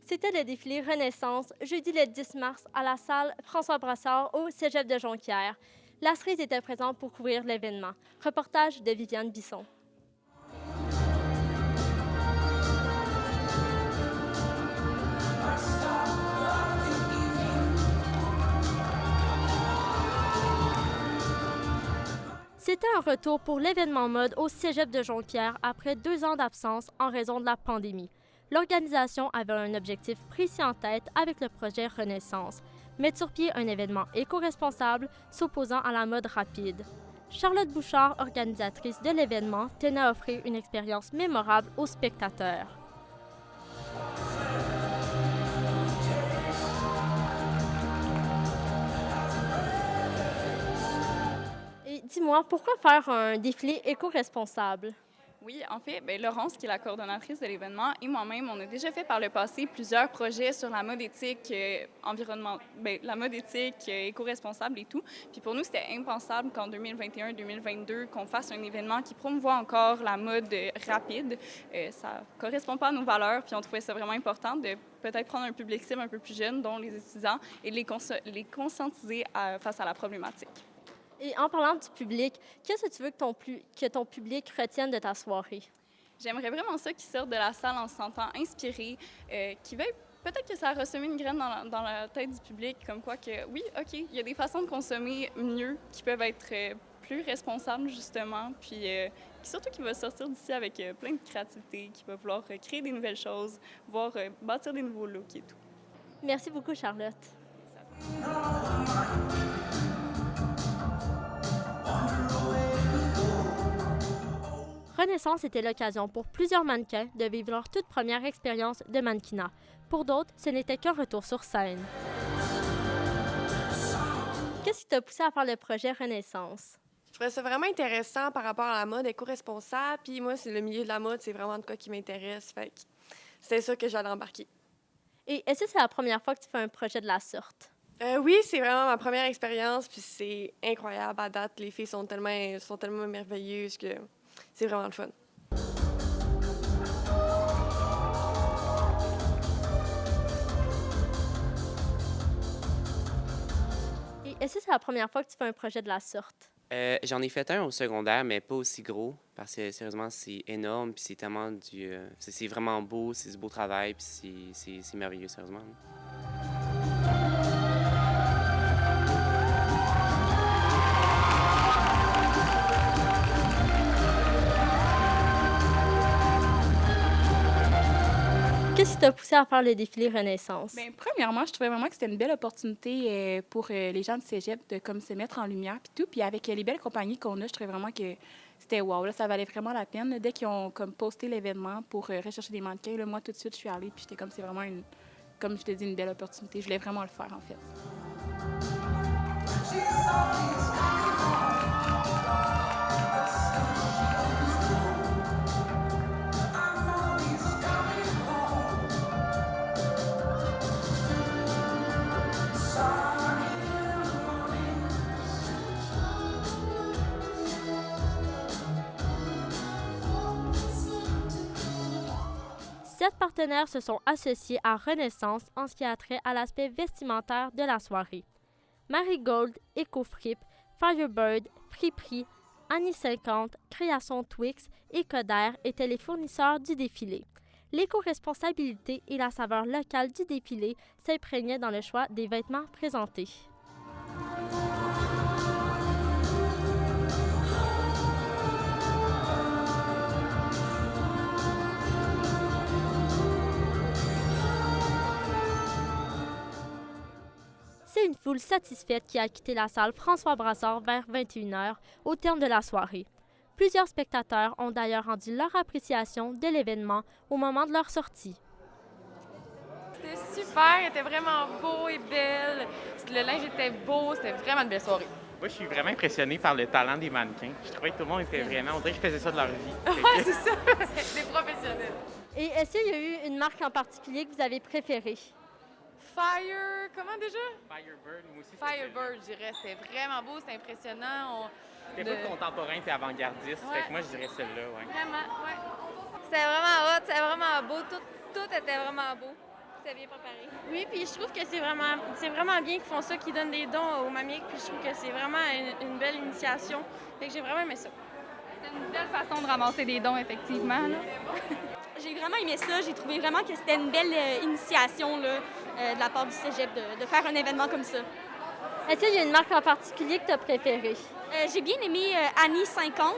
C'était le défilé Renaissance, jeudi le 10 mars, à la salle François Brassard au Cégep de Jonquière. La cerise était présente pour couvrir l'événement. Reportage de Viviane Bisson. C'était un retour pour l'événement mode au Cégep de Jonquière après 2 ans d'absence en raison de la pandémie. L'organisation avait un objectif précis en tête avec le projet Renaissance, mettre sur pied un événement éco-responsable s'opposant à la mode rapide. Charlotte Bouchard, organisatrice de l'événement, tenait à offrir une expérience mémorable aux spectateurs. Et dis-moi, pourquoi faire un défilé éco-responsable? Oui, en fait, Laurence, qui est la coordonnatrice de l'événement, et moi-même, on a déjà fait par le passé plusieurs projets sur la mode éthique, la mode éthique, éco-responsable et tout. Puis pour nous, c'était impensable qu'en 2021-2022, qu'on fasse un événement qui promouvoit encore la mode rapide. Ça correspond pas à nos valeurs, puis on trouvait ça vraiment important de peut-être prendre un public cible un peu plus jeune, dont les étudiants, et de les conscientiser face à la problématique. Et en parlant du public, qu'est-ce que tu veux que ton public retienne de ta soirée? J'aimerais vraiment ça qu'ils sortent de la salle en se sentant inspirés, qu'ils veuillent peut-être que ça a ressemé une graine dans la tête du public, comme quoi que oui, OK, il y a des façons de consommer mieux qui peuvent être plus responsables, justement, puis surtout qu'il va sortir d'ici avec plein de créativité, qui va vouloir créer des nouvelles choses, voire bâtir des nouveaux looks et tout. Merci beaucoup, Charlotte. Renaissance était l'occasion pour plusieurs mannequins de vivre leur toute première expérience de mannequinat. Pour d'autres, ce n'était qu'un retour sur scène. Qu'est-ce qui t'a poussé à faire le projet Renaissance? Je trouvais ça vraiment intéressant par rapport à la mode éco-responsable. Puis moi, c'est le milieu de la mode, c'est vraiment de quoi qui m'intéresse. Fait que c'est ça que j'allais embarquer. Et est-ce que c'est la première fois que tu fais un projet de la sorte? Oui, c'est vraiment ma première expérience. Puis c'est incroyable à date. Les filles sont tellement merveilleuses que c'est vraiment le fun. Et est-ce que c'est la première fois que tu fais un projet de la sorte? J'en ai fait un au secondaire, mais pas aussi gros, parce que sérieusement, c'est énorme, puis c'est tellement c'est vraiment beau, c'est du beau travail, puis c'est merveilleux, sérieusement. Qu'est-ce qui t'a poussé à faire le défilé Renaissance? Bien, premièrement, je trouvais vraiment que c'était une belle opportunité pour les gens du cégep de comme, se mettre en lumière puis tout. Puis avec les belles compagnies qu'on a, je trouvais vraiment que c'était wow. Là, ça valait vraiment la peine. Là. Dès qu'ils ont comme, posté l'événement pour rechercher des mannequins, là, moi, tout de suite, je suis allée. Puis j'étais comme, c'est vraiment, comme je te dis, une belle opportunité. Je voulais vraiment le faire, en fait. 7 partenaires se sont associés à Renaissance en ce qui a trait à l'aspect vestimentaire de la soirée. Marigold, EcoFrip, Firebird, Friperie, Annie 50, Création Twix et Coder étaient les fournisseurs du défilé. L'éco-responsabilité et la saveur locale du défilé s'imprégnaient dans le choix des vêtements présentés. C'est une foule satisfaite qui a quitté la salle François Brassard vers 21h au terme de la soirée. Plusieurs spectateurs ont d'ailleurs rendu leur appréciation de l'événement au moment de leur sortie. C'était super, elle était vraiment beau et belle. Le linge était beau, c'était vraiment une belle soirée. Moi, je suis vraiment impressionné par le talent des mannequins. Je trouvais que tout le monde était vraiment... On dirait qu'ils faisaient ça de leur vie. Ouais, c'est ça. C'est des professionnels. Et est-ce qu'il y a eu une marque en particulier que vous avez préférée? Comment déjà? Firebird, moi aussi. Firebird, je dirais. C'était vraiment beau, c'était impressionnant. C'était pas contemporain et avant-gardiste. Ouais. Fait que moi, je dirais celle-là, ouais. Vraiment, ouais. C'était vraiment hot, c'était vraiment beau. Tout était vraiment beau. c'était bien préparé. Oui, puis je trouve que c'est vraiment bien qu'ils font ça, qu'ils donnent des dons aux mamiques, puis je trouve que c'est vraiment une belle initiation. Fait que j'ai vraiment aimé ça. C'est une belle façon de ramasser des dons, effectivement. Là. J'ai vraiment aimé ça. J'ai trouvé vraiment que c'était une belle initiation là, de la part du cégep de faire un événement comme ça. Est-ce qu'il y a une marque en particulier que tu as préférée? J'ai bien aimé Annie 50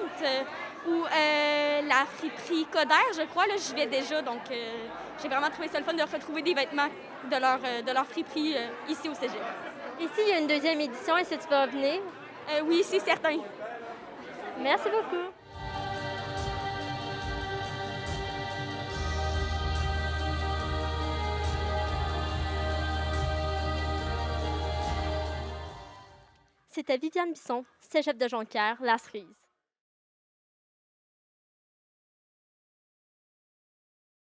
ou la friperie Coder, je crois. Là, j'y vais déjà, donc j'ai vraiment trouvé ça le fun de retrouver des vêtements de leur friperie ici au cégep. Ici, il y a une deuxième édition. Est-ce que tu vas venir? Oui, c'est certain. Merci beaucoup. C'était Viviane Bisson, cégep de Jonquière, la cerise.